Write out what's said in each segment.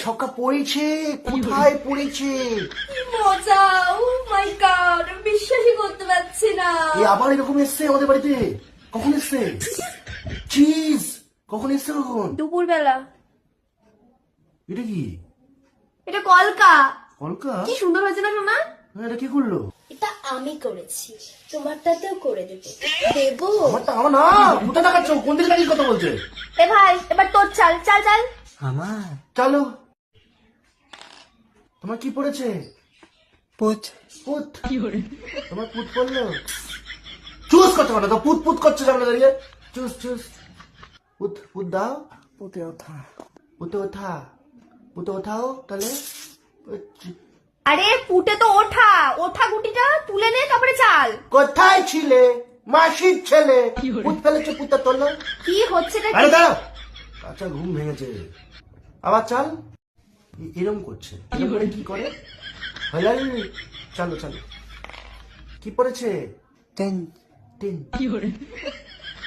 ছক্কা পড়েছে, কোথায় পড়েছে? মজা! ও মাই গড, বিশ্বাসই করতে পারছি না। আবার এরকম এসছে আমাদের বাড়িতে? কখন এসছে? চিজ কখন এসছে? কখন? দুপুরবেলা। এটা কি? এটা কলকা। কলকা? কি সুন্দর হয়েছে না সোনা? এটা কি করলো? এটা আমি করেছি, তোমারটাতেও করে দেবো। দেবো? আমারটা আমার না, কোথা দেখাচ্ছ? কোন দিকে দাঁড়িয়ে কথা বলছে? এ ভাই, এবার তোর চাল চাল চাল। আমার চলো। তোমার কি পড়েছে? পুত পুত। তোমার পুত পড়লো? চুজ করতে পারো তো, পুত পুত করছে সামনে দাঁড়িয়ে। Choose choose. পুত পুত দাও। পুতে ওঠা পুতে ওঠা। পুতে ওঠাও তাহলে। আরে পুটে তো ওঠা, ওঠা গুটিটা তুলে নে তারপরে চাল। কোথায় ছিলে? মাসির ছেলে। পুত ফেলেছে, পুতটা তোলো। কি হচ্ছে টা? আরে দাঁড়াও, আচ্ছা ঘুম ভেঙেছে। আবার চাল। এরম করছে, এরম করে কি করে? হালাল। চলো চলো। কি পড়েছে? টেন তিন।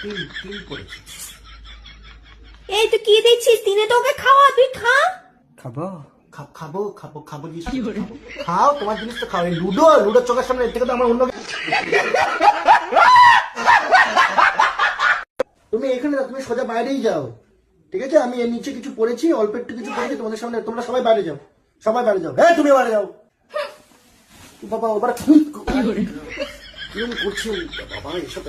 তিন তিন পড়েছে। এই তুই কি দিচ্ছিস? দিনে তো ওকে খাওয়া, তুই খা। খাবো খাবো খাবো খাবো জিনিস খাবো। খাও, তোমার জিনিস তো খাও। এই লুডো, লুডোর চোখের সামনে এর থেকে তো আমার অন্য। তুমি এখানে না, তুমি সোজা বাইরেই যাও, ঠিক আছে? আমি এর নিচে কিছু পড়েছি, অল্প একটু কিছু পড়েছি তোমাদের সামনে। তোমরা সবাই বাইরে যাও, সবাই বাইরে যাও। হ্যাঁ তুমি বাইরে যাও। বাবা ওবার কিরম করছে বাবা এসব?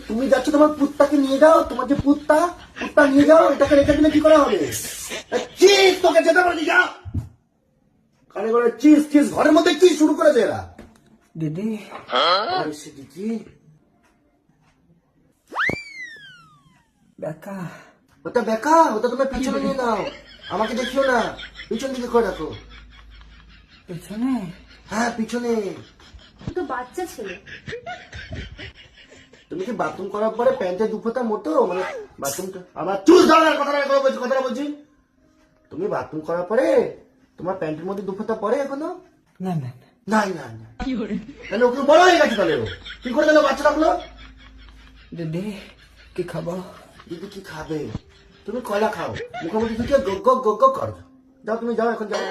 তুমি যাচ্ছ, তোমার পুত্তাকে নিয়ে যাও। তোমার যে পুত্তা নিয়ে যাও। এটাকে রেখে দিলে কি করা হবে? চিজ তোকে যেতে পারি, যা। কানে করে চিজ চিজ। ঘরের মধ্যে কি শুরু করেছে এরা? দিদি আর সে দিদি, বেকা ওটা বেকা, ওটা তোমার পিছনে নিয়ে নাও। আমাকে দেখিও না, পিছন দিকে করে রাখো। পেছনে হ্যাঁ পিছনে। তো বাচ্চা ছেলে। তুমি কি বাথরুম করার পরে প্যান্টের দুফোটা মতো, মানে বাথরুমটা আবার চুল ধরার কথাটা বলছি। তুমি বাথরুম করার পরে তোমার প্যান্টের মধ্যে দুফোটা পরে এখনো? না না না নাই না না। তাহলে ওকে বড় হয়ে গেছে, তাহলে ও কি করে গেল বাচ্চা রাখলো? দিদি কি খাবো? দিদি কি খাবে? তুমি কলা খাও, মুখোমুখি থেকে গগ গগ গগ গগ করো। যাও তুমি যাও, এখন যাও।